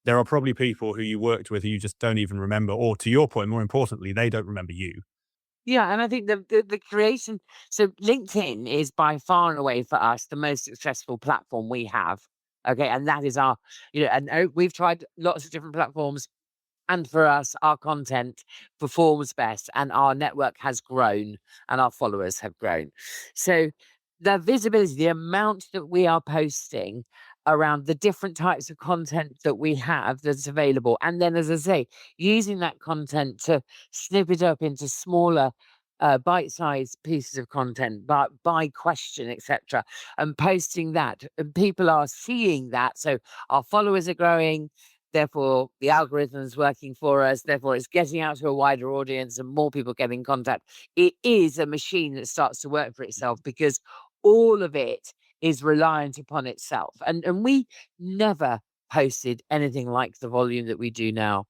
there are probably people who you worked with who you just don't even remember. Or to your point, more importantly, they don't remember you. Yeah, and I think the creation. So LinkedIn is by far and away for us the most successful platform we have. Okay, and that is our, and we've tried lots of different platforms. And for us, our content performs best and our network has grown and our followers have grown. So the visibility, the amount that we are posting around the different types of content that we have that's available. And then, as I say, using that content to snip it up into smaller bite-sized pieces of content, but by question, etc., and posting that. And people are seeing that. So our followers are growing. Therefore, the algorithm is working for us. Therefore, it's getting out to a wider audience and more people get in contact. It is a machine that starts to work for itself because all of it is reliant upon itself. And we never posted anything like the volume that we do now.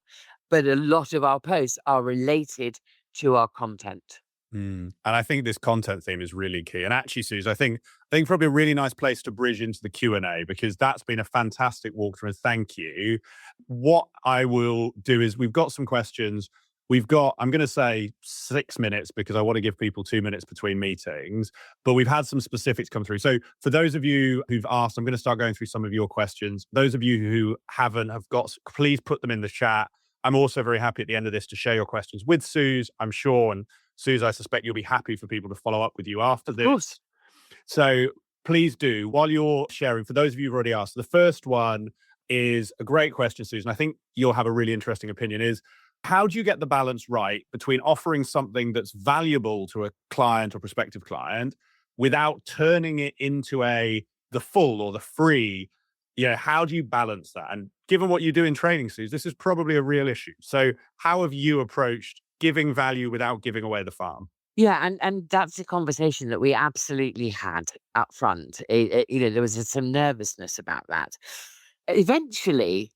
But a lot of our posts are related to our content. Mm. And I think this content theme is really key. And actually, Suze, I think probably a really nice place to bridge into the Q&A, because that's been a fantastic walkthrough. And thank you. What I will do is we've got some questions. I'm going to say 6 minutes because I want to give people 2 minutes between meetings, but we've had some specifics come through. So for those of you who've asked, I'm going to start going through some of your questions. Those of you who haven't please put them in the chat. I'm also very happy at the end of this to share your questions with Suze, I'm sure. And Suze, I suspect you'll be happy for people to follow up with you after Of this. course. So please do, while you're sharing, for those of you who've already asked, the first one is a great question, Susan. I think you'll have a really interesting opinion, is how do you get the balance right between offering something that's valuable to a client or prospective client without turning it into the full or the free? How do you balance that? And given what you do in training, Suze, this is probably a real issue. So how have you approached giving value without giving away the farm? Yeah, and that's a conversation that we absolutely had up front. There was some nervousness about that. Eventually,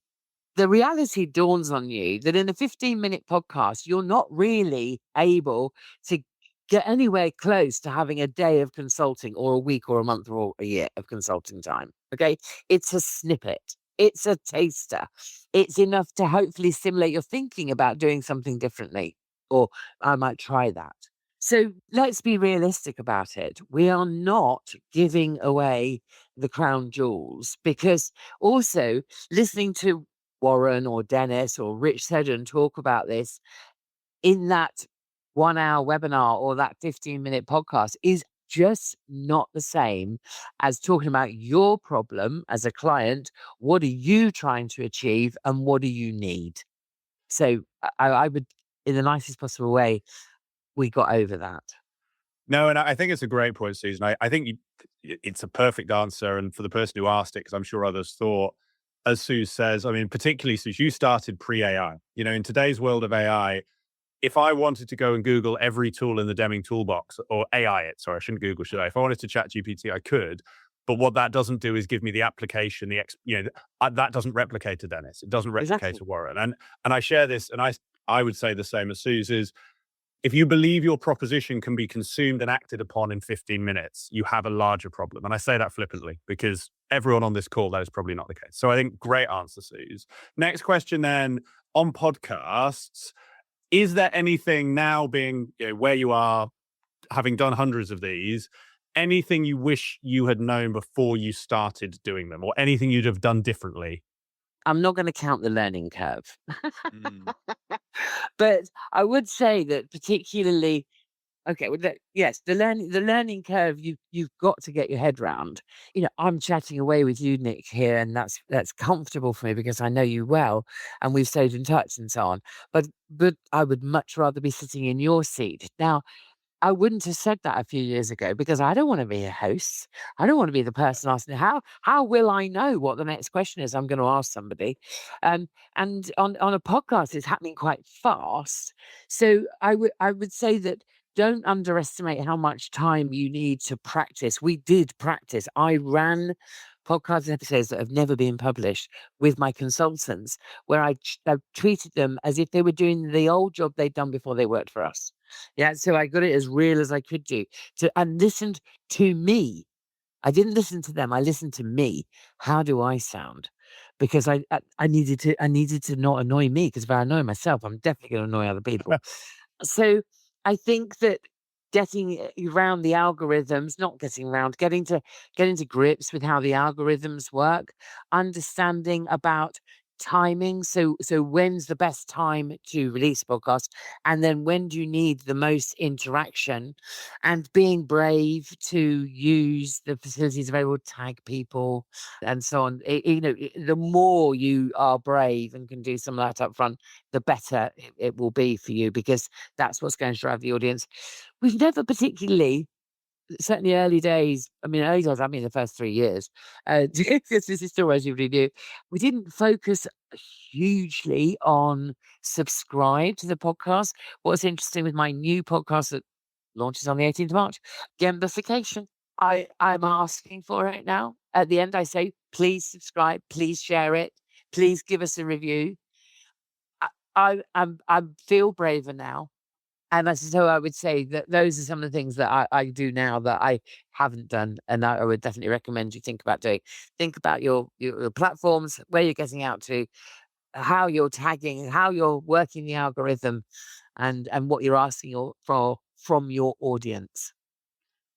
the reality dawns on you that in a 15-minute podcast, you're not really able to get anywhere close to having a day of consulting or a week or a month or a year of consulting time. Okay. It's a snippet. It's a taster. It's enough to hopefully stimulate your thinking about doing something differently, or I might try that. So let's be realistic about it. We are not giving away the crown jewels, because also listening to Warren or Dennis or Rich Seddon talk about this in that 1 hour webinar or that 15-minute podcast is just not the same as talking about your problem as a client. What are you trying to achieve and what do you need? So I would, in the nicest possible way, we got over that. No, and I think it's a great point, Susan. I think it's a perfect answer. And for the person who asked it, because I'm sure others thought, as Sue says, I mean, particularly Sue, you started pre-AI. In today's world of AI, if I wanted to go and Google every tool in the Deming toolbox, or AI it, sorry, I shouldn't Google, should I? If I wanted to chat GPT, I could. But what that doesn't do is give me the application, that doesn't replicate a Dennis. It doesn't replicate Exactly. a Warren. And I share this, and I would say the same as Sue's is, if you believe your proposition can be consumed and acted upon in 15 minutes, you have a larger problem. And I say that flippantly because everyone on this call, that is probably not the case. So I think great answer, Suze. Next question then, on podcasts, is there anything now being where you are, having done hundreds of these, anything you wish you had known before you started doing them, or anything you'd have done differently? I'm not going to count the learning curve. Mm. But I would say that particularly, okay, well, yes, the learning curve, you've got to get your head round. I'm chatting away with you, Nick, here, and that's comfortable for me because I know you well, and we've stayed in touch and so on. But I would much rather be sitting in your seat now. I wouldn't have said that a few years ago because I don't want to be a host. I don't want to be the person asking how will I know what the next question is I'm going to ask somebody. And on a podcast it's happening quite fast. So I would say that don't underestimate how much time you need to practice. We did practice. I ran podcast episodes that have never been published with my consultants, where I treated them as if they were doing the old job they'd done before they worked for us. Yeah, so I got it as real as I could do, and listened to me. I didn't listen to them. I listened to me. How do I sound? Because I needed to not annoy me, because if I annoy myself, I'm definitely going to annoy other people. So I think that getting around the algorithms, not getting around, getting to grips with how the algorithms work, understanding about timing. So when's the best time to release a podcast? And then when do you need the most interaction? And being brave to use the facilities available, tag people and so on. The more you are brave and can do some of that up front, the better it will be for you, because that's what's going to drive the audience. We've never particularly, certainly early days, I mean the first 3 years, because this is still relatively new, we didn't focus hugely on subscribe to the podcast. What's interesting with my new podcast that launches on the 18th of March, gamification. I'm asking for it now. At the end, I say, please subscribe, please share it, please give us a review. I feel braver now. And so I would say that those are some of the things that I do now that I haven't done, and I would definitely recommend you think about doing. Think about your platforms, where you're getting out to, how you're tagging, how you're working the algorithm, and what you're asking for from your audience.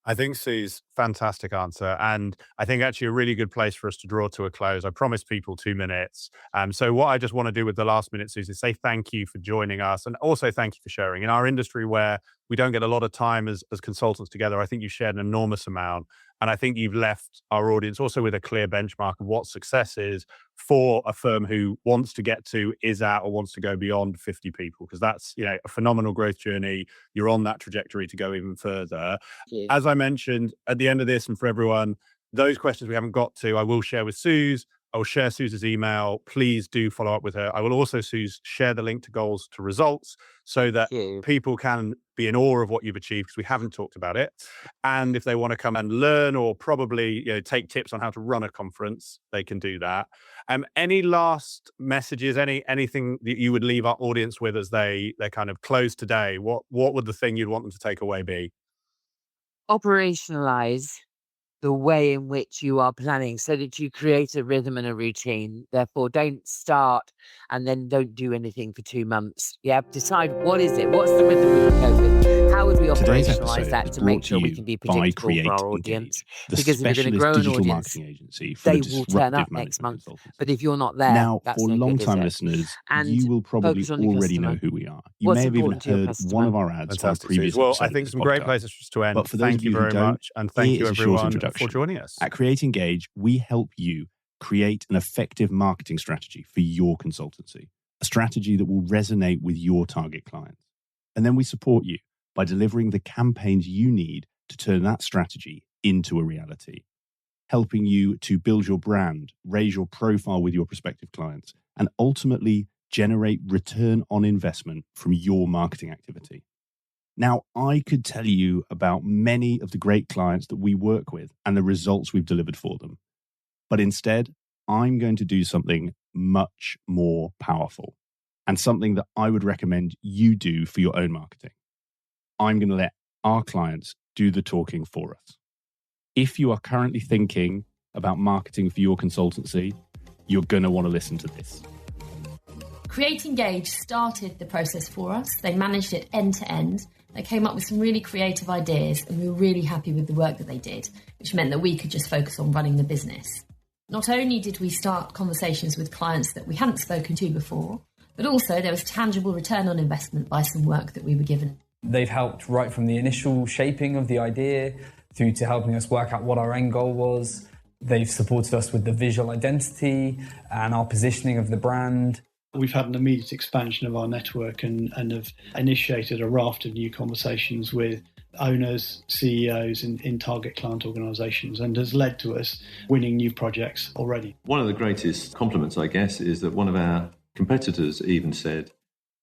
I think Sue's fantastic answer. And I think actually a really good place for us to draw to a close. I promised people 2 minutes. So what I just want to do with the last minute, Suze, is say thank you for joining us. And also thank you for sharing. In our industry where we don't get a lot of time as consultants together, I think you shared an enormous amount. And I think you've left our audience also with a clear benchmark of what success is for a firm who wants to get to, is at, or wants to go beyond 50 people, because that's, a phenomenal growth journey. You're on that trajectory to go even further. Thank you. As I mentioned at the end of this, and for everyone, those questions we haven't got to, I will share with Suze. I will share Suze's email. Please do follow up with her. I will also, Suze, share the link to goals to results so that Thank you. people can be in awe of what you've achieved, because we haven't talked about it. And if they want to come and learn, or probably take tips on how to run a conference, they can do that. Any last messages, anything that you would leave our audience with as they kind of close today? What would the thing you'd want them to take away be? Operationalize the way in which you are planning so that you create a rhythm and a routine. Therefore, don't start and then don't do anything for 2 months. Yeah, decide what is it? What's the rhythm we can go with? How would we Today's operationalize episode that is to make brought to sure we you can be by predictable Create for our Engage, audience? the Because if you're going to specialist grow an digital audience, marketing agency for the they will turn disruptive up next management month. consultants. But if you're not there, Now, that's for no good, is long-time it? listeners, And you will probably focus on your already know customer. who we are. You What's may have even important to your heard customer? one of our ads on a Fantastic. previous Well, episode I of think this some great podcast. places for us to end. But for those Thank of you you who very don't, much. And thank here you, is a short everyone, introduction. for joining us. At Create Engage, we help you create an effective marketing strategy for your consultancy, a strategy that will resonate with your target clients. And then we support you by delivering the campaigns you need to turn that strategy into a reality, helping you to build your brand, raise your profile with your prospective clients, and ultimately generate return on investment from your marketing activity. Now, I could tell you about many of the great clients that we work with and the results we've delivered for them. But instead, I'm going to do something much more powerful and something that I would recommend you do for your own marketing. I'm going to let our clients do the talking for us. If you are currently thinking about marketing for your consultancy, you're going to want to listen to this. Create Engage started the process for us. They managed it end to end. They came up with some really creative ideas, and we were really happy with the work that they did, which meant that we could just focus on running the business. Not only did we start conversations with clients that we hadn't spoken to before, but also there was tangible return on investment by some work that we were given. They've helped right from the initial shaping of the idea through to helping us work out what our end goal was. They've supported us with the visual identity and our positioning of the brand. We've had an immediate expansion of our network and have initiated a raft of new conversations with owners, CEOs in target client organisations, and has led to us winning new projects already. One of the greatest compliments, I guess, is that one of our competitors even said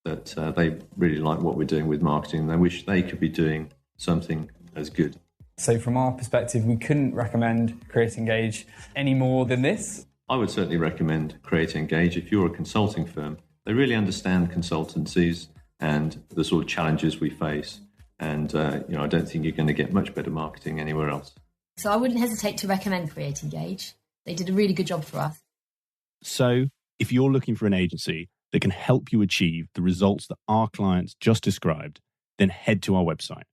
that they really like what we're doing with marketing and they wish they could be doing something as good. So from our perspective, we couldn't recommend Create Engage any more than this. I would certainly recommend Create Engage if you're a consulting firm. They really understand consultancies and the sort of challenges we face. And, I don't think you're going to get much better marketing anywhere else. So I wouldn't hesitate to recommend Create Engage. They did a really good job for us. So if you're looking for an agency that can help you achieve the results that our clients just described, then head to our website,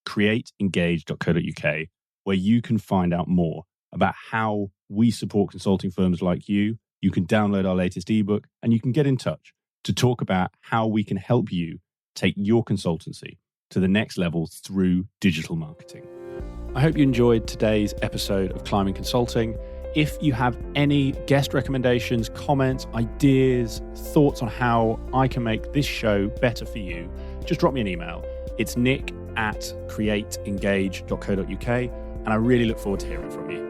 createengage.co.uk, where you can find out more about how we support consulting firms like you. You can download our latest ebook and you can get in touch to talk about how we can help you take your consultancy to the next level through digital marketing. I hope you enjoyed today's episode of Climbing Consulting. If you have any guest recommendations, comments, ideas, thoughts on how I can make this show better for you, just drop me an email. It's nick@createengage.co.uk, and I really look forward to hearing from you.